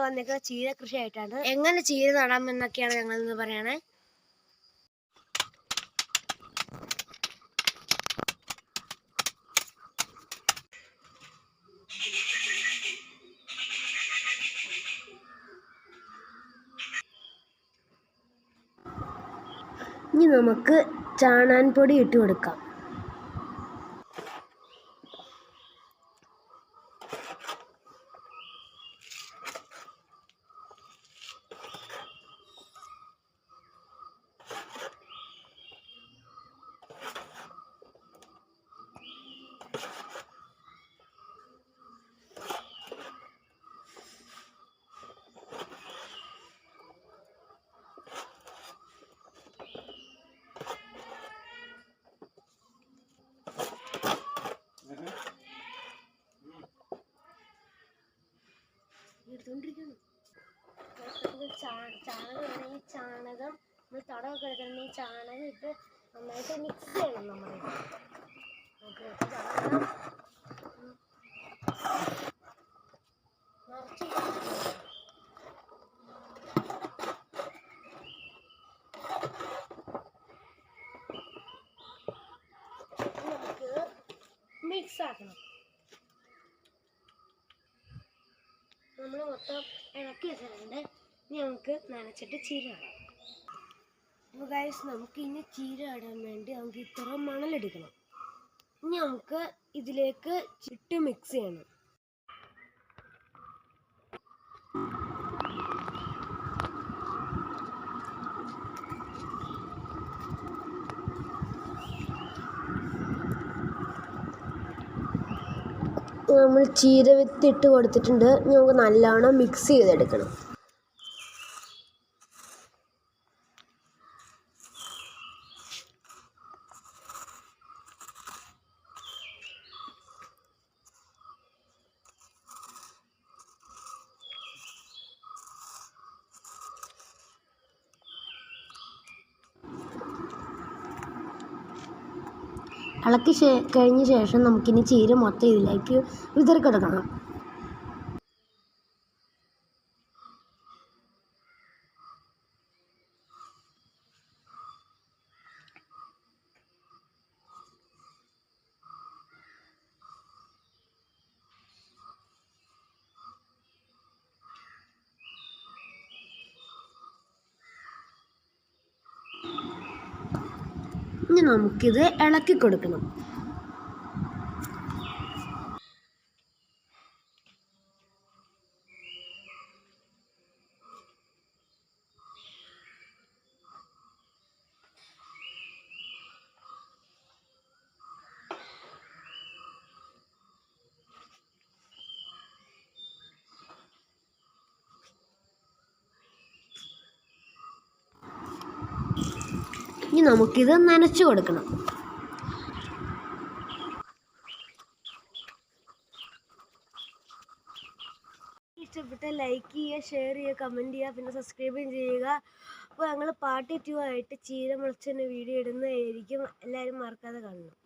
വന്നിരിക്കുന്നത് ചീര കൃഷിയായിട്ടാണ്. എങ്ങനെ ചീര നടാമെന്നൊക്കെയാണ് ഞങ്ങൾ ഇന്ന് പറയണേ. ഇനി നമുക്ക് ചാണാൻപൊടി ഇട്ട് കൊടുക്കാം. ചാണകം നമ്മൾ തടമൊക്കെ എടുത്തിട്ടുണ്ടെങ്കിൽ ചാണകം ഇട്ട് നന്നായിട്ട് മിക്സ് ചെയ്യണം. നമ്മൾ നമുക്ക് മിക്സ് ആക്കണം. നമ്മൾ മൊത്തം ഇളക്കി വെച്ചിട്ടുണ്ട്. ഇനി നമുക്ക് നനച്ചിട്ട് ചീര ഇടാം. അപ്പോൾ ഗൈസ്, നമുക്ക് ഇനി ചീര ഇടാൻ വേണ്ടി നമുക്ക് ഇത്ര മണലെടുക്കണം. ഇനി നമുക്ക് ഇതിലേക്ക് ഇട്ട് മിക്സ് ചെയ്യണം. നമ്മൾ ചീര വിത്ത് ഇട്ട് കൊടുത്തിട്ടുണ്ട്. ഇനി നമുക്ക് നല്ലോണം മിക്സ് ചെയ്തെടുക്കണം. ഇളക്കി കഴിഞ്ഞ ശേഷം നമുക്കിനി ചീര മൊത്തം ഇതിലേക്ക് വിതറിക്കിടക്കണം. ഇനി നമുക്കിത് ഇളക്കി കൊടുക്കണം. ഇനി നമുക്കിത് നനച്ചു കൊടുക്കണം. ഇഷ്ടപ്പെട്ട ലൈക്ക് ചെയ്യുക, ഷെയർ ചെയ്യുക, കമൻറ്റ് ചെയ്യുക, പിന്നെ സബ്സ്ക്രൈബും ചെയ്യുക. അപ്പോൾ ഞങ്ങൾ പാർട്ട് 2 ആയിട്ട് ചീര മുളച്ചതിൻ്റെ വീഡിയോ ഇടുന്നതായിരിക്കും. എല്ലാവരും മറക്കാതെ കാണണം.